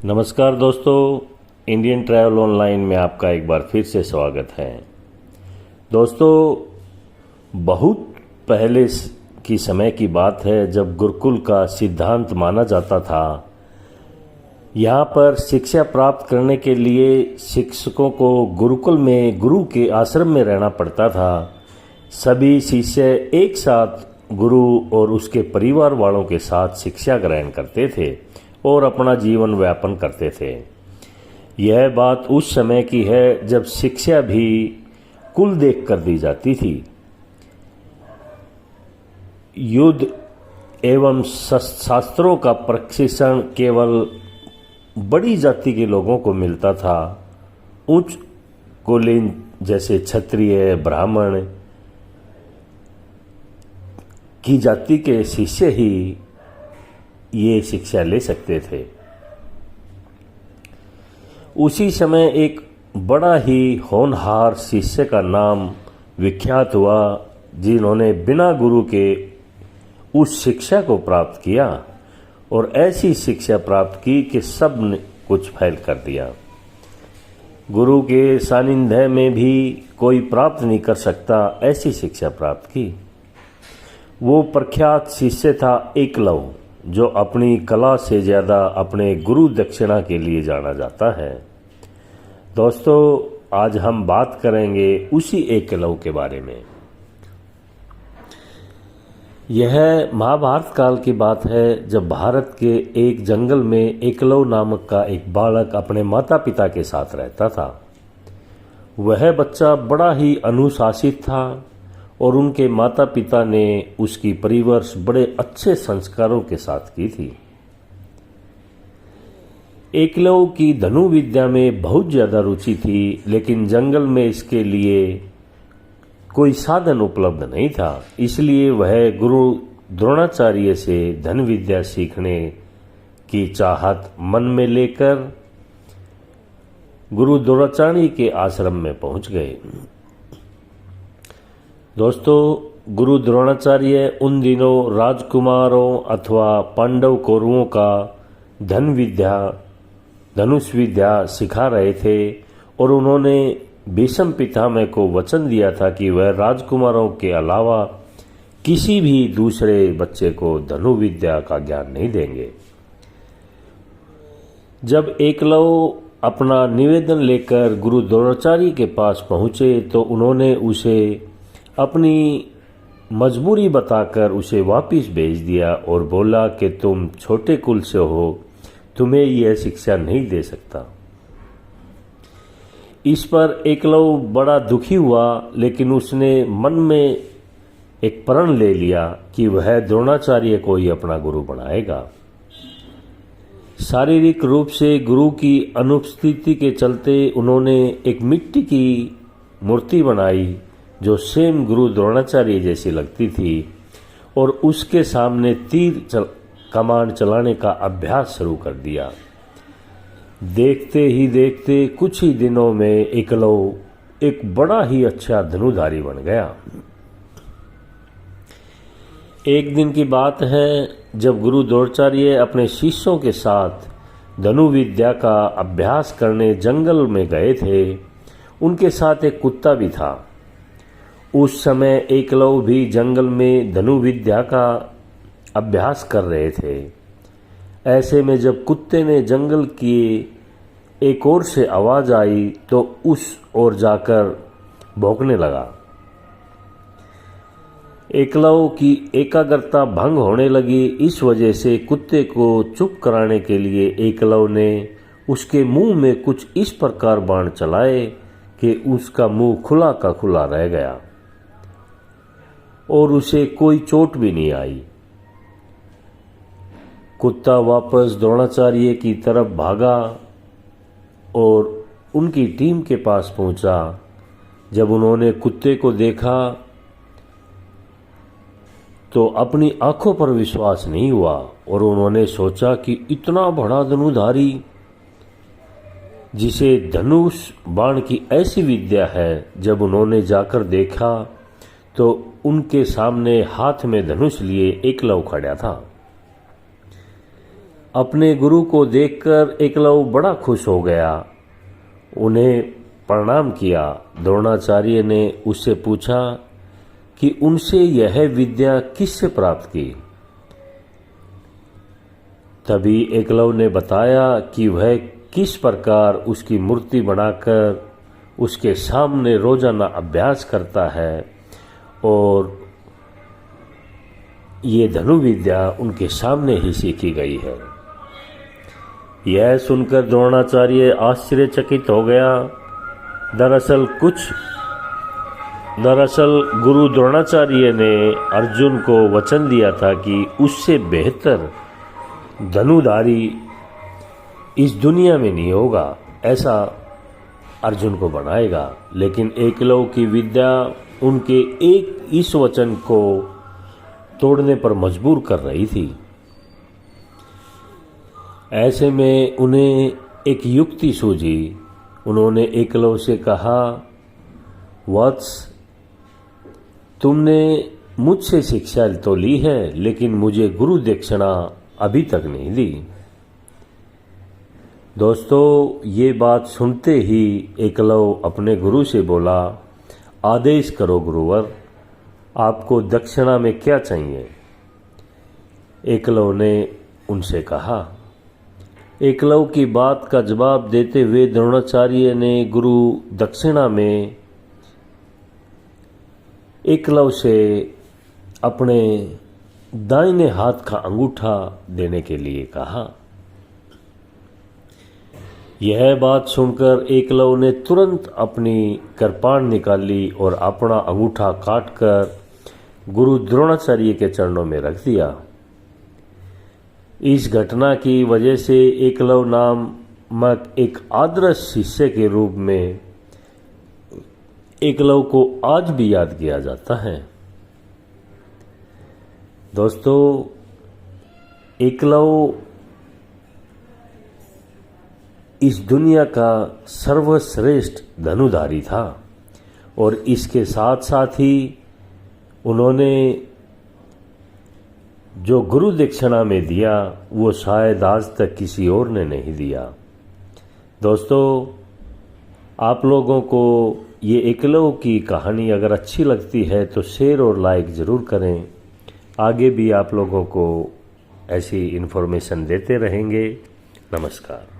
नमस्कार दोस्तों, Indian travel online में आपका एक बार फिर से स्वागत है। दोस्तों, बहुत पहले की समय की बात है जब गुरुकुल का सिद्धांत माना जाता था। यहाँ पर शिक्षा प्राप्त करने के लिए शिक्षकों को गुरुकुल में गुरु के आश्रम में रहना पड़ता था। सभी शिष्य एक साथ गुरु और उसके परिवार वालों के साथ शिक्षा ग्रहण करते थे और अपना जीवन व्यापन करते थे। यह बात उस समय की है जब शिक्षा भी कुल देख कर दी जाती थी। युद्ध एवं शास्त्रों का प्रशिक्षण केवल बड़ी जाति के लोगों को मिलता था। उच्च कुलीन जैसे क्षत्रिय, ब्राह्मण की जाति के शिष्य ही ये शिक्षा ले सकते थे। उसी समय एक बड़ा ही होनहार शिष्य का नाम विख्यात हुआ जिन्होंने बिना गुरु के उस शिक्षा को प्राप्त किया और ऐसी शिक्षा प्राप्त की कि सब ने कुछ फैल कर दिया। गुरु के सानिध्य में भी कोई प्राप्त नहीं कर सकता ऐसी शिक्षा प्राप्त की। वो प्रख्यात शिष्य था एकलव, जो अपनी कला से ज़्यादा अपने गुरु दक्षिणा के लिए जाना जाता है। दोस्तों, आज हम बात करेंगे उसी एकलव के बारे में। यह महाभारत काल की बात है जब भारत के एक जंगल में एकलव नामक का एक बालक अपने माता पिता के साथ रहता था। वह बच्चा बड़ा ही अनुशासित था और उनके माता पिता ने उसकी परिवरस बड़े अच्छे संस्कारों के साथ की थी। एकलव की धनु विद्या में बहुत ज्यादा रुचि थी, लेकिन जंगल में इसके लिए कोई साधन उपलब्ध नहीं था। इसलिए वह गुरु द्रोणाचार्य से धन विद्या सीखने की चाहत मन में लेकर गुरु द्रोणाचार्य के आश्रम में पहुंच गए। दोस्तों, गुरु द्रोणाचार्य उन दिनों राजकुमारों अथवा पांडव कौरवों का धनुष विद्या सिखा रहे थे और उन्होंने भीष्म पितामह को वचन दिया था कि वह राजकुमारों के अलावा किसी भी दूसरे बच्चे को धनु विद्या का ज्ञान नहीं देंगे। जब एकलव अपना निवेदन लेकर गुरु द्रोणाचार्य के पास पहुंचे तो उन्होंने उसे अपनी मजबूरी बताकर उसे वापस भेज दिया और बोला कि तुम छोटे कुल से हो, तुम्हें यह शिक्षा नहीं दे सकता। इस पर एकलव बड़ा दुखी हुआ, लेकिन उसने मन में एक प्रण ले लिया कि वह द्रोणाचार्य को ही अपना गुरु बनाएगा। शारीरिक रूप से गुरु की अनुपस्थिति के चलते उन्होंने एक मिट्टी की मूर्ति बनाई जो सेम गुरु द्रोणाचार्य जैसी लगती थी और उसके सामने कमान चलाने का अभ्यास शुरू कर दिया। देखते ही देखते कुछ ही दिनों में एकलव एक बड़ा ही अच्छा धनुधारी बन गया। एक दिन की बात है जब गुरु द्रोणाचार्य अपने शिष्यों के साथ धनु विद्या का अभ्यास करने जंगल में गए थे। उनके साथ एक कुत्ता भी था। उस समय एकलव भी जंगल में धनु विद्या का अभ्यास कर रहे थे। ऐसे में जब कुत्ते ने जंगल की एक ओर से आवाज आई तो उस ओर जाकर भौंकने लगा। एकलव की एकाग्रता भंग होने लगी। इस वजह से कुत्ते को चुप कराने के लिए एकलव ने उसके मुंह में कुछ इस प्रकार बाण चलाए कि उसका मुंह खुला का खुला रह गया और उसे कोई चोट भी नहीं आई। कुत्ता वापस द्रोणाचार्य की तरफ भागा और उनकी टीम के पास पहुंचा। जब उन्होंने कुत्ते को देखा तो अपनी आंखों पर विश्वास नहीं हुआ और उन्होंने सोचा कि इतना बड़ा धनुधारी जिसे धनुष बाण की ऐसी विद्या है। जब उन्होंने जाकर देखा तो उनके सामने हाथ में धनुष लिए एकलव खड़ा था। अपने गुरु को देखकर एकलव्य बड़ा खुश हो गया। उन्हें प्रणाम किया। द्रोणाचार्य ने उससे पूछा कि उनसे यह विद्या किससे प्राप्त की। तभी एकलव्य ने बताया कि वह किस प्रकार उसकी मूर्ति बनाकर उसके सामने रोजाना अभ्यास करता है और ये धनु विद्या उनके सामने ही सीखी गई है। यह सुनकर द्रोणाचार्य आश्चर्यचकित हो गया। दरअसल गुरु द्रोणाचार्य ने अर्जुन को वचन दिया था कि उससे बेहतर धनुधारी इस दुनिया में नहीं होगा, ऐसा अर्जुन को बनाएगा। लेकिन एकलव्य की विद्या उनके एक इस वचन को तोड़ने पर मजबूर कर रही थी। ऐसे में उन्हें एक युक्ति सूझी। उन्होंने एकलव्य से कहा, वत्स, तुमने मुझसे शिक्षा तो ली है, लेकिन मुझे गुरु दक्षिणा अभी तक नहीं दी। दोस्तों, ये बात सुनते ही एकलव्य अपने गुरु से बोला, आदेश करो गुरुवर, आपको दक्षिणा में क्या चाहिए? एकलव्य ने उनसे कहा। एकलव्य की बात का जवाब देते हुए द्रोणाचार्य ने गुरु दक्षिणा में एकलव्य से अपने दाहिने हाथ का अंगूठा देने के लिए कहा। यह बात सुनकर एकलव्य ने तुरंत अपनी कृपाण निकाली और अपना अंगूठा काटकर गुरु द्रोणाचार्य के चरणों में रख दिया। इस घटना की वजह से एकलव्य नामक एक आदर्श शिष्य के रूप में एकलव्य को आज भी याद किया जाता है। दोस्तों, एकलव्य इस दुनिया का सर्वश्रेष्ठ धनुधारी था और इसके साथ साथ ही उन्होंने जो गुरु दक्षिणा में दिया वो शायद आज तक किसी और ने नहीं दिया। दोस्तों, आप लोगों को ये एकलव्य की कहानी अगर अच्छी लगती है तो शेयर और लाइक ज़रूर करें। आगे भी आप लोगों को ऐसी इन्फॉर्मेशन देते रहेंगे। नमस्कार।